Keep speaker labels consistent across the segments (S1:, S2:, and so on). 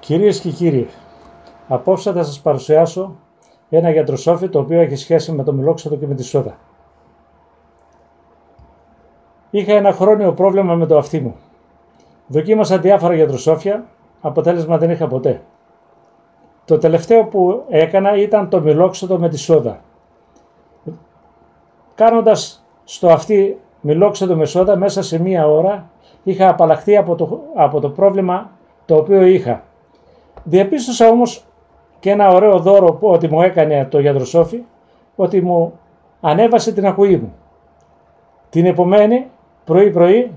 S1: Κυρίες και κύριοι, απόψε θα σας παρουσιάσω ένα γιατροσόφι το οποίο έχει σχέση με το μιλόξιδο και με τη σόδα. Είχα ένα χρόνιο πρόβλημα με το αυτί μου. Δοκίμασα διάφορα γιατροσόφια, αποτέλεσμα δεν είχα ποτέ. Το τελευταίο που έκανα ήταν το μιλόξιδο με τη σόδα. Κάνοντας στο αυτί μιλόξιδο με σόδα, μέσα σε μία ώρα είχα απαλλαχθεί από το πρόβλημα το οποίο είχα. Διαπίστωσα όμως και ένα ωραίο δώρο ότι μου έκανε το γιατροσόφι, ότι μου ανέβασε την ακοή μου. Την επομένη πρωί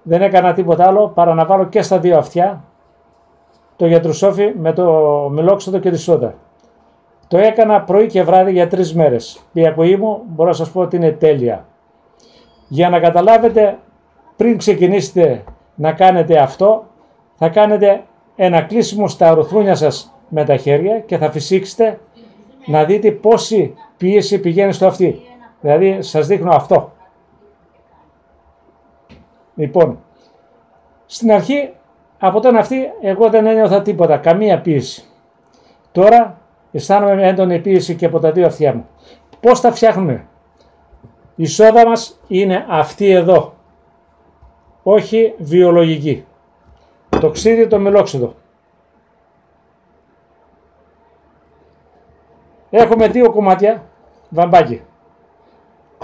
S1: δεν έκανα τίποτα άλλο παρά να βάλω και στα δύο αυτιά το γιατροσόφι με το μιλόξιδο και τη σόδα. Το έκανα πρωί και βράδυ για 3 μέρες. Η ακοή μου μπορώ να σας πω ότι είναι τέλεια. Για να καταλάβετε, πριν ξεκινήσετε να κάνετε αυτό, θα κάνετε ένα κλείσιμο στα ρουθούνια σας με τα χέρια και θα φυσήξετε να δείτε πόση πίεση πηγαίνει στο αυτί. Δηλαδή σας δείχνω αυτό. Λοιπόν, στην αρχή από τον αυτί εγώ δεν ένιωθα τίποτα, καμία πίεση. Τώρα αισθάνομαι έντονη πίεση και από τα δύο αυτιά μου. Πώς τα φτιάχνουμε? Η σόδα μας είναι αυτή εδώ, όχι βιολογική. Το ξύδι το μιλόξιδο. Έχουμε 2 κομμάτια βαμπάκι.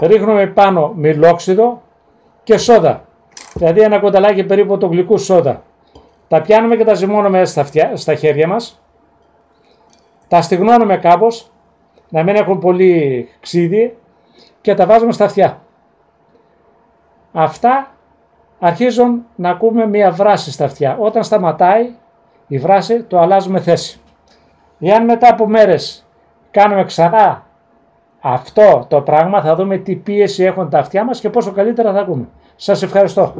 S1: Ρίχνουμε πάνω μιλόξιδο και σόδα. Δηλαδή ένα κονταλάκι περίπου το γλυκού σόδα. Τα πιάνουμε και τα ζυμώνουμε στα χέρια μας. Τα στυγνώνουμε κάπως, να μην έχουν πολύ ξύδι, και τα βάζουμε στα αυτιά. Αυτά αρχίζουν να ακούμε μία βράση στα αυτιά. Όταν σταματάει η βράση, το αλλάζουμε θέση. Εάν μετά από μέρες κάνουμε ξανά αυτό το πράγμα, θα δούμε τι πίεση έχουν τα αυτιά μας και πόσο καλύτερα θα ακούμε. Σας ευχαριστώ.